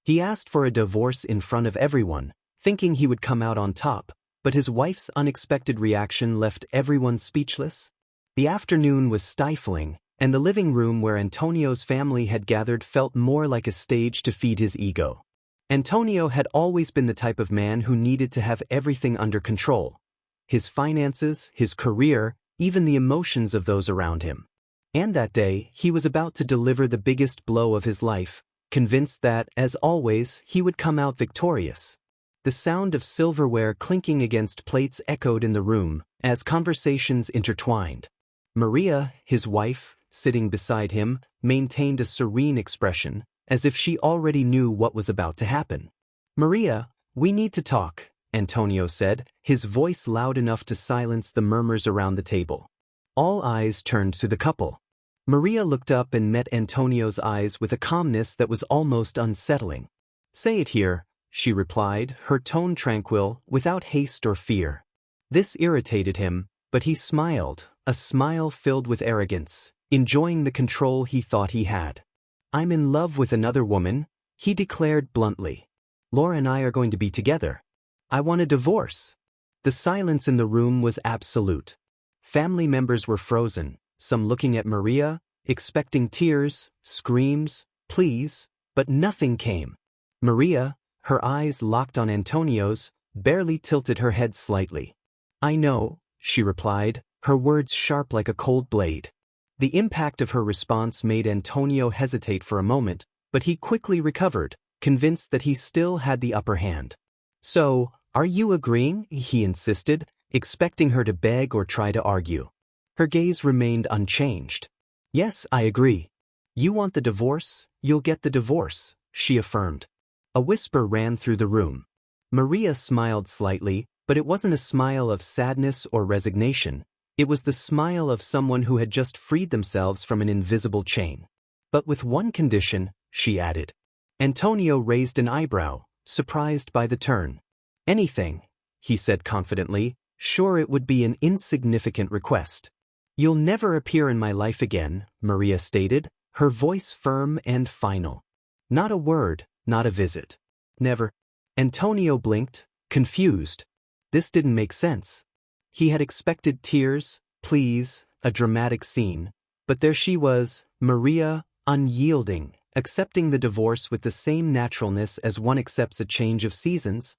He asked for a divorce in front of everyone, thinking he would come out on top, but his wife's unexpected reaction left everyone speechless. The afternoon was stifling, and the living room where Antonio's family had gathered felt more like a stage to feed his ego. Antonio had always been the type of man who needed to have everything under control. His finances, his career, even the emotions of those around him. And that day, he was about to deliver the biggest blow of his life, convinced that, as always, he would come out victorious. The sound of silverware clinking against plates echoed in the room, as conversations intertwined. Maria, his wife, sitting beside him, maintained a serene expression, as if she already knew what was about to happen. "Maria, we need to talk," Antonio said, his voice loud enough to silence the murmurs around the table. All eyes turned to the couple. Maria looked up and met Antonio's eyes with a calmness that was almost unsettling. "Say it here," she replied, her tone tranquil, without haste or fear. This irritated him, but he smiled, a smile filled with arrogance, enjoying the control he thought he had. "I'm in love with another woman," he declared bluntly. "Laura and I are going to be together. I want a divorce." The silence in the room was absolute. Family members were frozen, some looking at Maria, expecting tears, screams, pleas, but nothing came. Maria, her eyes locked on Antonio's, barely tilted her head slightly. "I know," she replied, her words sharp like a cold blade. The impact of her response made Antonio hesitate for a moment, but he quickly recovered, convinced that he still had the upper hand. "So, are you agreeing?" he insisted, expecting her to beg or try to argue. Her gaze remained unchanged. "Yes, I agree. You want the divorce, you'll get the divorce," she affirmed. A whisper ran through the room. Maria smiled slightly, but it wasn't a smile of sadness or resignation. It was the smile of someone who had just freed themselves from an invisible chain. "But with one condition," she added. Antonio raised an eyebrow, surprised by the turn. "Anything," he said confidently, sure it would be an insignificant request. "You'll never appear in my life again," Maria stated, her voice firm and final. "Not a word, not a visit. Never." Antonio blinked, confused. This didn't make sense. He had expected tears, pleas, a dramatic scene, but there she was, Maria, unyielding, accepting the divorce with the same naturalness as one accepts a change of seasons.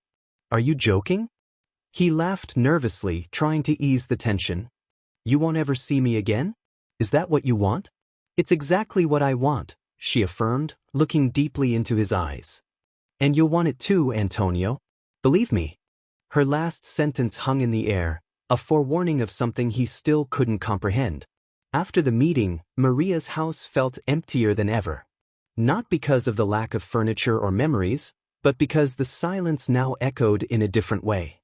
"Are you joking?" He laughed nervously, trying to ease the tension. "You won't ever see me again? Is that what you want?" "It's exactly what I want," she affirmed, looking deeply into his eyes. "And you'll want it too, Antonio. Believe me." Her last sentence hung in the air, a forewarning of something he still couldn't comprehend. After the meeting, Maria's house felt emptier than ever. Not because of the lack of furniture or memories, but because the silence now echoed in a different way.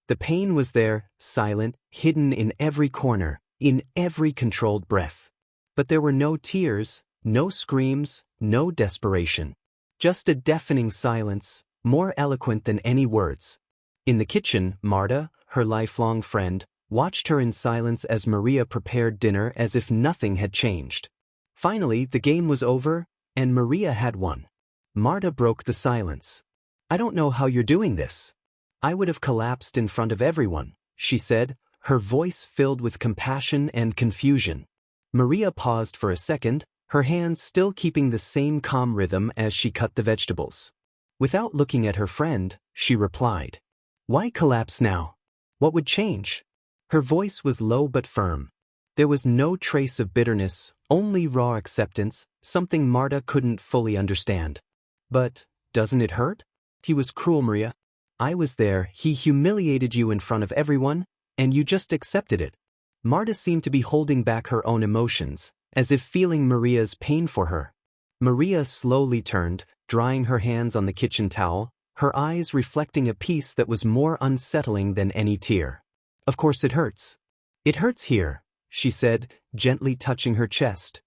The pain was there, silent, hidden in every corner, in every controlled breath. But there were no tears, no screams, no desperation. Just a deafening silence, more eloquent than any words. In the kitchen, Marta, her lifelong friend, watched her in silence as Maria prepared dinner as if nothing had changed. Finally, the game was over, and Maria had won. Marta broke the silence. "I don't know how you're doing this. I would have collapsed in front of everyone," she said, her voice filled with compassion and confusion. Maria paused for a second, her hands still keeping the same calm rhythm as she cut the vegetables. Without looking at her friend, she replied, "Why collapse now? What would change?" Her voice was low but firm. There was no trace of bitterness, only raw acceptance, something Marta couldn't fully understand. "But, doesn't it hurt?" "He was cruel, Maria. I was there, he humiliated you in front of everyone, and you just accepted it." Marta seemed to be holding back her own emotions, as if feeling Maria's pain for her. Maria slowly turned, drying her hands on the kitchen towel, her eyes reflecting a peace that was more unsettling than any tear. "Of course it hurts. It hurts here," she said, gently touching her chest.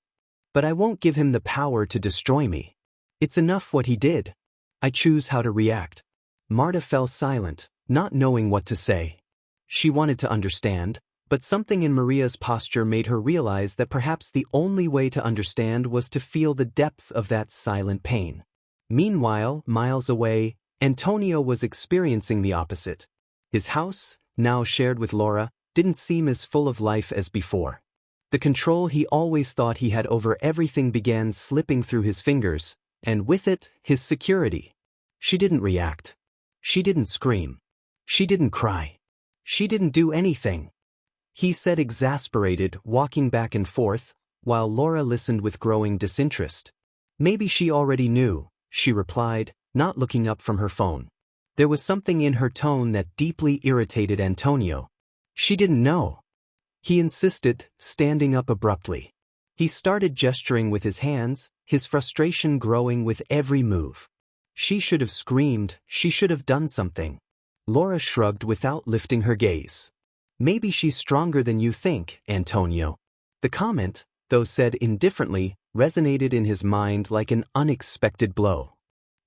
"But I won't give him the power to destroy me. It's enough what he did. I choose how to react." Marta fell silent, not knowing what to say. She wanted to understand, but something in Maria's posture made her realize that perhaps the only way to understand was to feel the depth of that silent pain. Meanwhile, miles away, Antonio was experiencing the opposite. His house, now shared with Laura, didn't seem as full of life as before. The control he always thought he had over everything began slipping through his fingers, and with it, his security. She didn't react. She didn't scream. She didn't cry. She didn't do anything. He said, exasperated, walking back and forth, while Laura listened with growing disinterest. Maybe she already knew, she replied, not looking up from her phone. There was something in her tone that deeply irritated Antonio. She didn't know. He insisted, standing up abruptly. He started gesturing with his hands, his frustration growing with every move. She should have screamed, she should have done something. Laura shrugged without lifting her gaze. Maybe she's stronger than you think, Antonio. The comment, though said indifferently, resonated in his mind like an unexpected blow.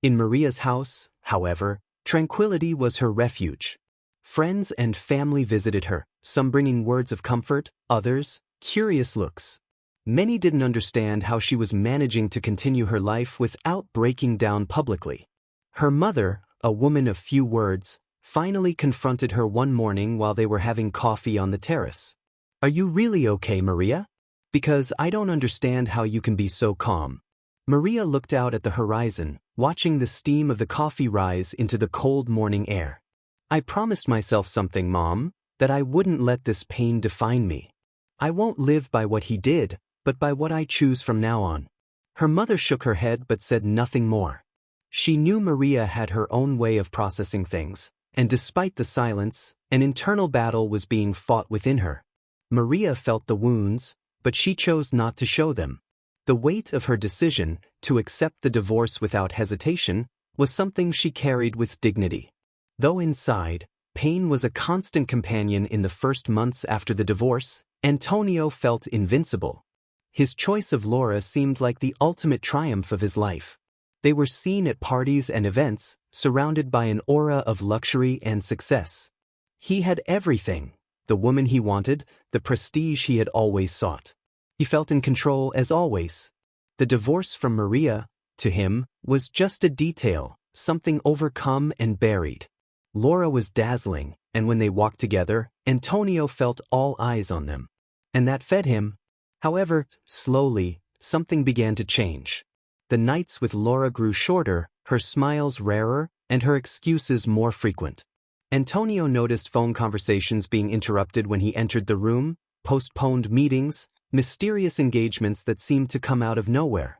In Maria's house, however, tranquility was her refuge. Friends and family visited her, some bringing words of comfort, others, curious looks. Many didn't understand how she was managing to continue her life without breaking down publicly. Her mother, a woman of few words, finally confronted her one morning while they were having coffee on the terrace. "Are you really okay, Maria? Because I don't understand how you can be so calm." Maria looked out at the horizon, watching the steam of the coffee rise into the cold morning air. "I promised myself something, Mom, that I wouldn't let this pain define me. I won't live by what he did, but by what I choose from now on." Her mother shook her head but said nothing more. She knew Maria had her own way of processing things, and despite the silence, an internal battle was being fought within her. Maria felt the wounds, but she chose not to show them. The weight of her decision, to accept the divorce without hesitation, was something she carried with dignity. Though inside, pain was a constant companion in the first months after the divorce, Antonio felt invincible. His choice of Laura seemed like the ultimate triumph of his life. They were seen at parties and events, surrounded by an aura of luxury and success. He had everything: the woman he wanted, the prestige he had always sought. He felt in control as always. The divorce from Maria, to him, was just a detail, something overcome and buried. Laura was dazzling, and when they walked together, Antonio felt all eyes on them. And that fed him. However, slowly, something began to change. The nights with Laura grew shorter, her smiles rarer, and her excuses more frequent. Antonio noticed phone conversations being interrupted when he entered the room, postponed meetings, mysterious engagements that seemed to come out of nowhere.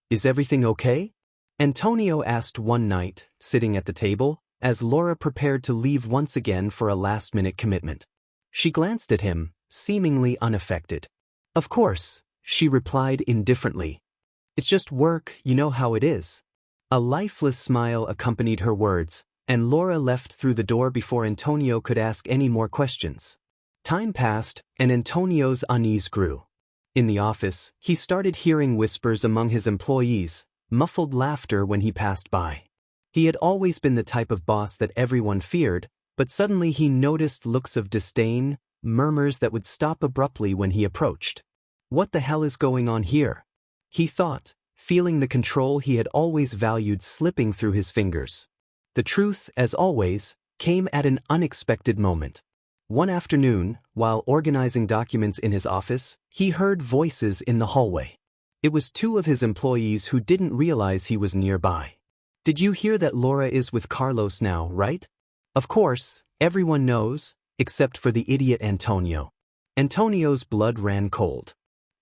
"Is everything okay?" Antonio asked one night, sitting at the table, as Laura prepared to leave once again for a last-minute commitment. She glanced at him, seemingly unaffected. "Of course," she replied indifferently. "It's just work, you know how it is." A lifeless smile accompanied her words, and Laura left through the door before Antonio could ask any more questions. Time passed, and Antonio's unease grew. In the office, he started hearing whispers among his employees, muffled laughter when he passed by. He had always been the type of boss that everyone feared, but suddenly he noticed looks of disdain, murmurs that would stop abruptly when he approached. "What the hell is going on here?" he thought, feeling the control he had always valued slipping through his fingers. The truth, as always, came at an unexpected moment. One afternoon, while organizing documents in his office, he heard voices in the hallway. It was two of his employees who didn't realize he was nearby. "Did you hear that Laura is with Carlos now, right?" Of course, everyone knows, except for the idiot Antonio. Antonio's blood ran cold.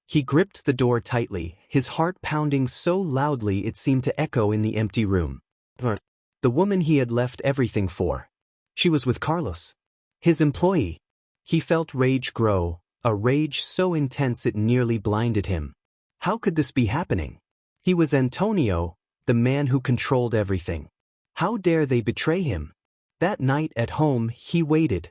He gripped the door tightly, his heart pounding so loudly it seemed to echo in the empty room. The woman he had left everything for. She was with Carlos. His employee. He felt rage grow, a rage so intense it nearly blinded him. How could this be happening? He was Antonio, the man who controlled everything. How dare they betray him? That night at home, he waited.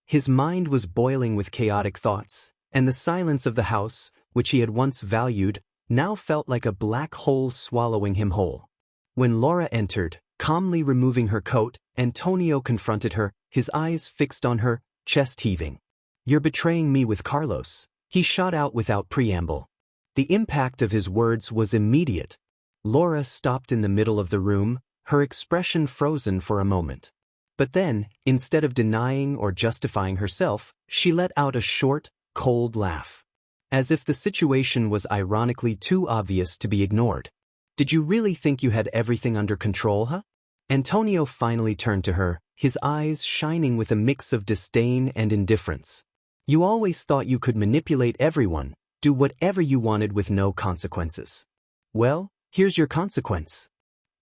His mind was boiling with chaotic thoughts, and the silence of the house, which he had once valued, now felt like a black hole swallowing him whole. When Laura entered, calmly removing her coat, Antonio confronted her, his eyes fixed on her, chest heaving. "You're betraying me with Carlos," he shot out without preamble. The impact of his words was immediate. Laura stopped in the middle of the room, her expression frozen for a moment. But then, instead of denying or justifying herself, she let out a short, cold laugh. As if the situation was ironically too obvious to be ignored. Did you really think you had everything under control, huh? Antonio finally turned to her, his eyes shining with a mix of disdain and indifference. You always thought you could manipulate everyone, do whatever you wanted with no consequences. Well, here's your consequence.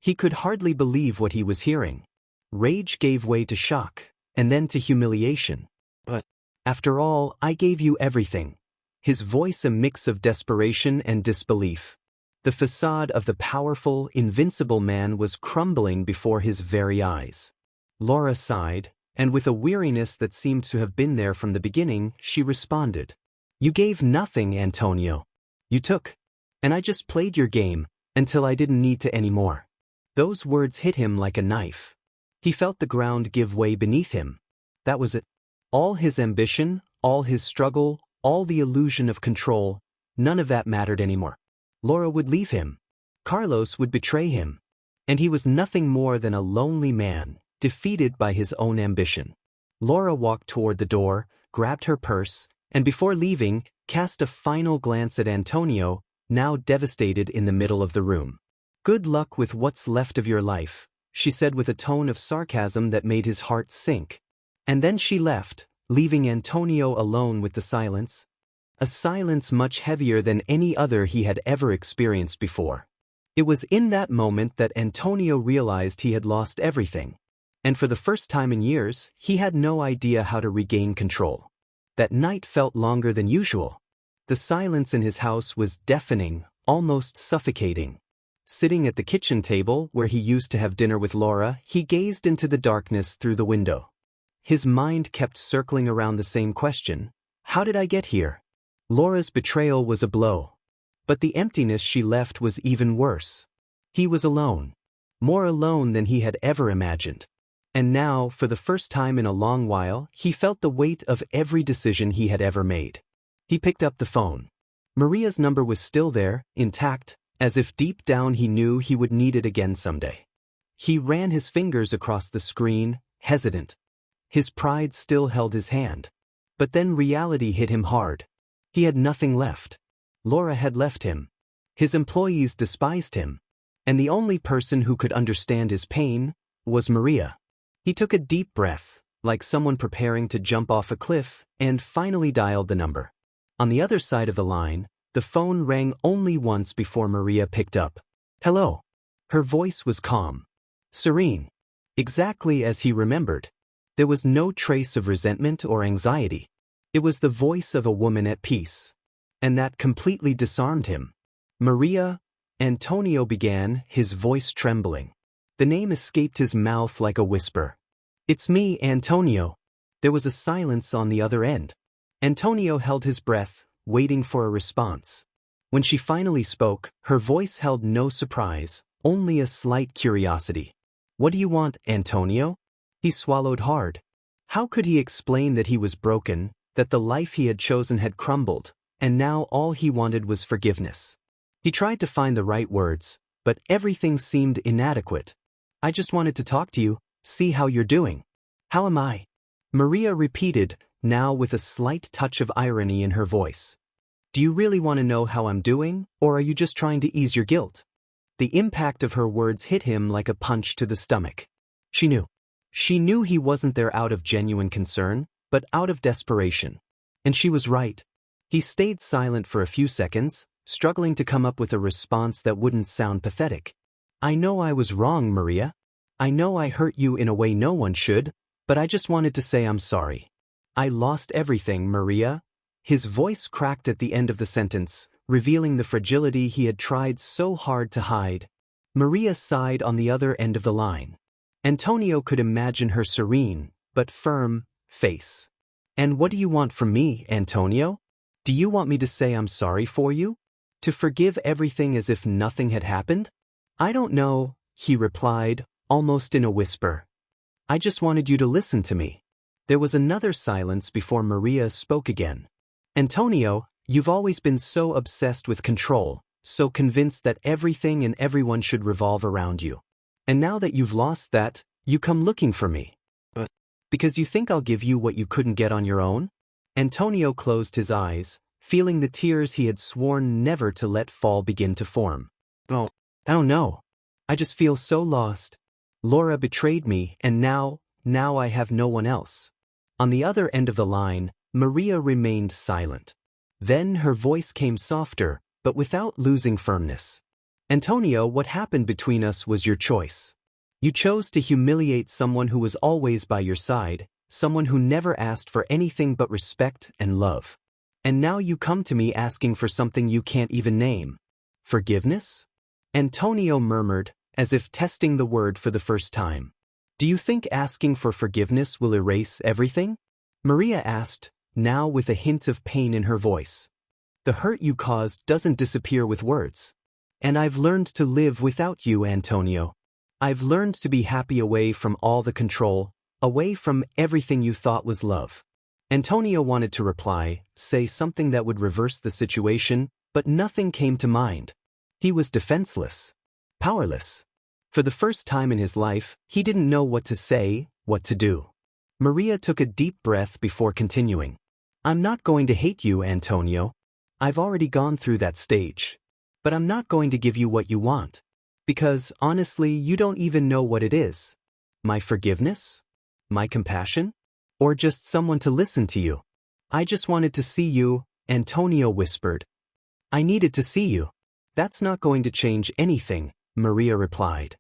He could hardly believe what he was hearing. Rage gave way to shock, and then to humiliation. But, after all, I gave you everything. His voice a mix of desperation and disbelief. The facade of the powerful, invincible man was crumbling before his very eyes. Laura sighed, and with a weariness that seemed to have been there from the beginning, she responded. You gave nothing, Antonio. You took. And I just played your game, until I didn't need to anymore. Those words hit him like a knife. He felt the ground give way beneath him. That was it. All his ambition, all his struggle, all the illusion of control, none of that mattered anymore. Laura would leave him. Carlos would betray him. And he was nothing more than a lonely man, defeated by his own ambition. Laura walked toward the door, grabbed her purse, and before leaving, cast a final glance at Antonio, now devastated in the middle of the room. Good luck with what's left of your life, she said with a tone of sarcasm that made his heart sink. And then she left, leaving Antonio alone with the silence. A silence much heavier than any other he had ever experienced before. It was in that moment that Antonio realized he had lost everything. And for the first time in years, he had no idea how to regain control. That night felt longer than usual. The silence in his house was deafening, almost suffocating. Sitting at the kitchen table where he used to have dinner with Laura, he gazed into the darkness through the window. His mind kept circling around the same question. How did I get here? Laura's betrayal was a blow. But the emptiness she left was even worse. He was alone. More alone than he had ever imagined. And now, for the first time in a long while, he felt the weight of every decision he had ever made. He picked up the phone. Maria's number was still there, intact, as if deep down he knew he would need it again someday. He ran his fingers across the screen, hesitant. His pride still held his hand. But then reality hit him hard. He had nothing left. Laura had left him. His employees despised him. And the only person who could understand his pain was Maria. He took a deep breath, like someone preparing to jump off a cliff, and finally dialed the number. On the other side of the line, the phone rang only once before Maria picked up. Hello. Her voice was calm. Serene. Exactly as he remembered. There was no trace of resentment or anxiety. It was the voice of a woman at peace. And that completely disarmed him. Maria, Antonio began, his voice trembling. The name escaped his mouth like a whisper. It's me, Antonio. There was a silence on the other end. Antonio held his breath, waiting for a response. When she finally spoke, her voice held no surprise, only a slight curiosity. What do you want, Antonio? He swallowed hard. How could he explain that he was broken, that the life he had chosen had crumbled, and now all he wanted was forgiveness? He tried to find the right words, but everything seemed inadequate. I just wanted to talk to you, see how you're doing. How am I? Maria repeated, now with a slight touch of irony in her voice. Do you really want to know how I'm doing, or are you just trying to ease your guilt? The impact of her words hit him like a punch to the stomach. She knew. She knew he wasn't there out of genuine concern, but out of desperation. And she was right. He stayed silent for a few seconds, struggling to come up with a response that wouldn't sound pathetic. I know I was wrong, Maria. I know I hurt you in a way no one should, but I just wanted to say I'm sorry. I lost everything, Maria. His voice cracked at the end of the sentence, revealing the fragility he had tried so hard to hide. Maria sighed on the other end of the line. Antonio could imagine her serene, but firm, face. And what do you want from me, Antonio? Do you want me to say I'm sorry for you? To forgive everything as if nothing had happened? I don't know, he replied, almost in a whisper. I just wanted you to listen to me. There was another silence before Maria spoke again. Antonio, you've always been so obsessed with control, so convinced that everything and everyone should revolve around you. And now that you've lost that, you come looking for me. Because you think I'll give you what you couldn't get on your own? Antonio closed his eyes, feeling the tears he had sworn never to let fall begin to form. Oh no. I just feel so lost. Laura betrayed me, and now I have no one else. On the other end of the line, Maria remained silent. Then her voice came softer, but without losing firmness. Antonio, what happened between us was your choice. You chose to humiliate someone who was always by your side, someone who never asked for anything but respect and love. And now you come to me asking for something you can't even name. Forgiveness? Antonio murmured, as if testing the word for the first time. Do you think asking for forgiveness will erase everything? Maria asked, now with a hint of pain in her voice. The hurt you caused doesn't disappear with words. And I've learned to live without you, Antonio. I've learned to be happy away from all the control, away from everything you thought was love. Antonio wanted to reply, say something that would reverse the situation, but nothing came to mind. He was defenseless. Powerless. For the first time in his life, he didn't know what to say, what to do. Maria took a deep breath before continuing. I'm not going to hate you, Antonio. I've already gone through that stage. But I'm not going to give you what you want. Because, honestly, you don't even know what it is. My forgiveness? My compassion? Or just someone to listen to you? I just wanted to see you, Antonio whispered. I needed to see you. That's not going to change anything, Maria replied.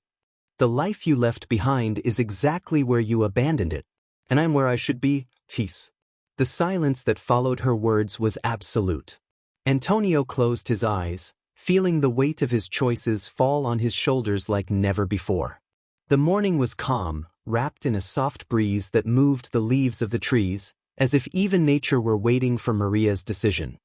The life you left behind is exactly where you abandoned it. And I'm where I should be, peace. The silence that followed her words was absolute. Antonio closed his eyes, feeling the weight of his choices fall on his shoulders like never before. The morning was calm, wrapped in a soft breeze that moved the leaves of the trees, as if even nature were waiting for Maria's decision.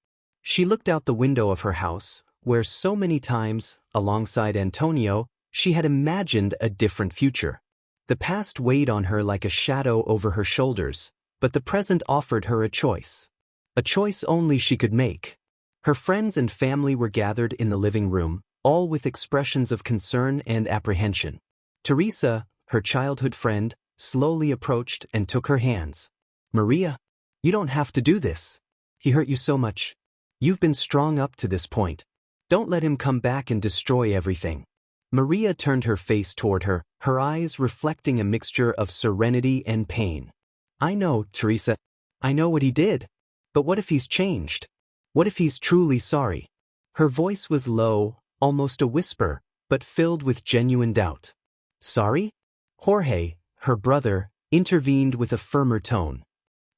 She looked out the window of her house, where so many times, alongside Antonio, she had imagined a different future. The past weighed on her like a shadow over her shoulders, but the present offered her a choice. A choice only she could make. Her friends and family were gathered in the living room, all with expressions of concern and apprehension. Teresa, her childhood friend, slowly approached and took her hands. Maria, you don't have to do this. He hurt you so much. You've been strong up to this point. Don't let him come back and destroy everything. Maria turned her face toward her, her eyes reflecting a mixture of serenity and pain. I know, Teresa. I know what he did. But what if he's changed? What if he's truly sorry? Her voice was low, almost a whisper, but filled with genuine doubt. Sorry? Jorge, her brother, intervened with a firmer tone.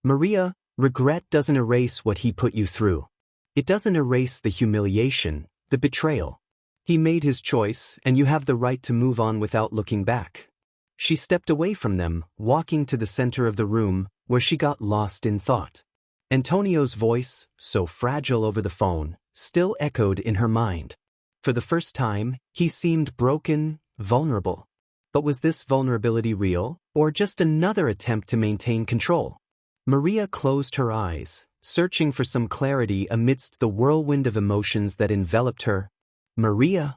Maria, regret doesn't erase what he put you through. It doesn't erase the humiliation, the betrayal. He made his choice, and you have the right to move on without looking back. She stepped away from them, walking to the center of the room, where she got lost in thought. Antonio's voice, so fragile over the phone, still echoed in her mind. For the first time, he seemed broken, vulnerable. But was this vulnerability real, or just another attempt to maintain control? Maria closed her eyes, searching for some clarity amidst the whirlwind of emotions that enveloped her. Maria?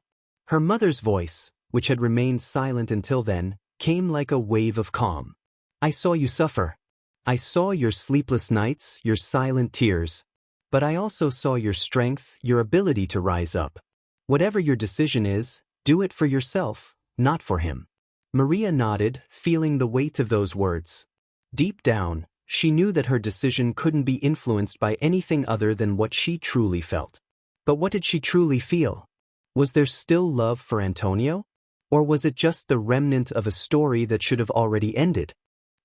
Her mother's voice, which had remained silent until then, came like a wave of calm. I saw you suffer. I saw your sleepless nights, your silent tears. But I also saw your strength, your ability to rise up. Whatever your decision is, do it for yourself, not for him. Maria nodded, feeling the weight of those words. Deep down, she knew that her decision couldn't be influenced by anything other than what she truly felt. But what did she truly feel? Was there still love for Antonio? Or was it just the remnant of a story that should have already ended?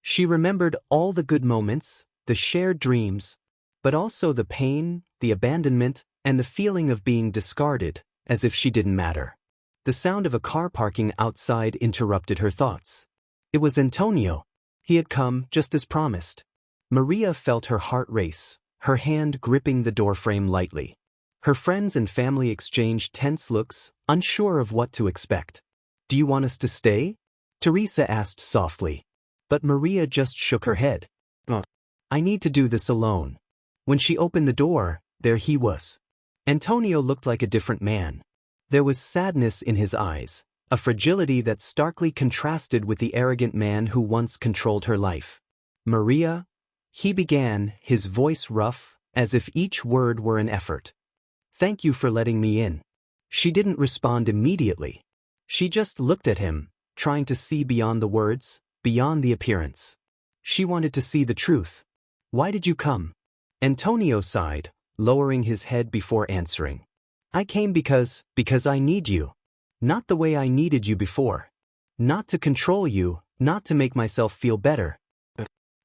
She remembered all the good moments, the shared dreams, but also the pain, the abandonment, and the feeling of being discarded, as if she didn't matter. The sound of a car parking outside interrupted her thoughts. It was Antonio. He had come just as promised. Maria felt her heart race, her hand gripping the doorframe lightly. Her friends and family exchanged tense looks, unsure of what to expect. Do you want us to stay? Teresa asked softly. But Maria just shook her head. I need to do this alone. When she opened the door, there he was. Antonio looked like a different man, There was sadness in his eyes, a fragility that starkly contrasted with the arrogant man who once controlled her life. "Maria," he began, his voice rough, as if each word were an effort. "Thank you for letting me in." She didn't respond immediately. She just looked at him, trying to see beyond the words, beyond the appearance. She wanted to see the truth. "Why did you come?" Antonio sighed, lowering his head before answering. "I came because I need you. Not the way I needed you before. Not to control you, not to make myself feel better.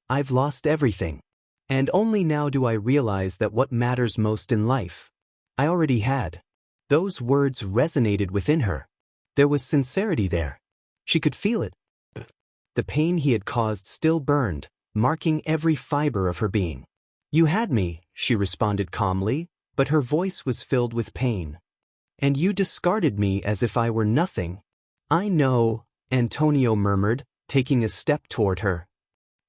I've lost everything. And only now do I realize that what matters most in life. I already had." Those words resonated within her. There was sincerity there. She could feel it. The pain he had caused still burned, marking every fiber of her being. "You had me," she responded calmly, but her voice was filled with pain. "And you discarded me as if I were nothing." "I know," Antonio murmured, taking a step toward her.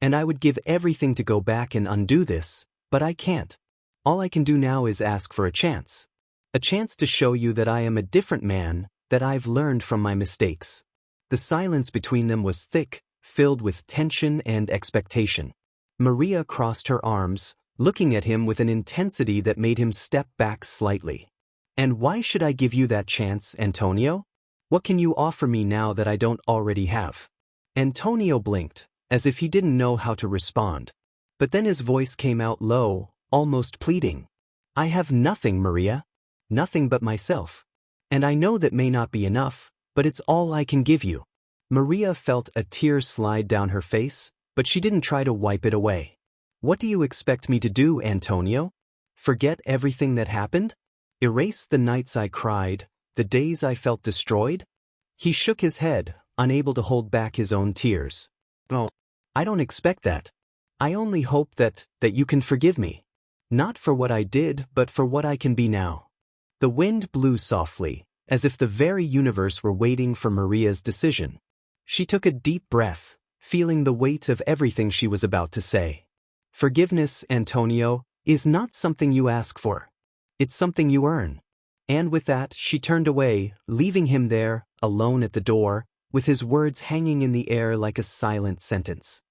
"And I would give everything to go back and undo this, but I can't. All I can do now is ask for a chance. A chance to show you that I am a different man, that I've learned from my mistakes." The silence between them was thick, filled with tension and expectation. Maria crossed her arms, looking at him with an intensity that made him step back slightly. "And why should I give you that chance, Antonio? What can you offer me now that I don't already have?" Antonio blinked, as if he didn't know how to respond. But then his voice came out low, almost pleading. "I have nothing, Maria. Nothing but myself. And I know that may not be enough, but it's all I can give you." Maria felt a tear slide down her face, but she didn't try to wipe it away. "What do you expect me to do, Antonio? Forget everything that happened? Erase the nights I cried, the days I felt destroyed?" He shook his head, unable to hold back his own tears. "No, I don't expect that. I only hope that you can forgive me. Not for what I did, but for what I can be now." The wind blew softly, as if the very universe were waiting for Maria's decision. She took a deep breath, feeling the weight of everything she was about to say. "Forgiveness, Antonio, is not something you ask for. It's something you earn." And with that, she turned away, leaving him there, alone at the door, with his words hanging in the air like a silent sentence.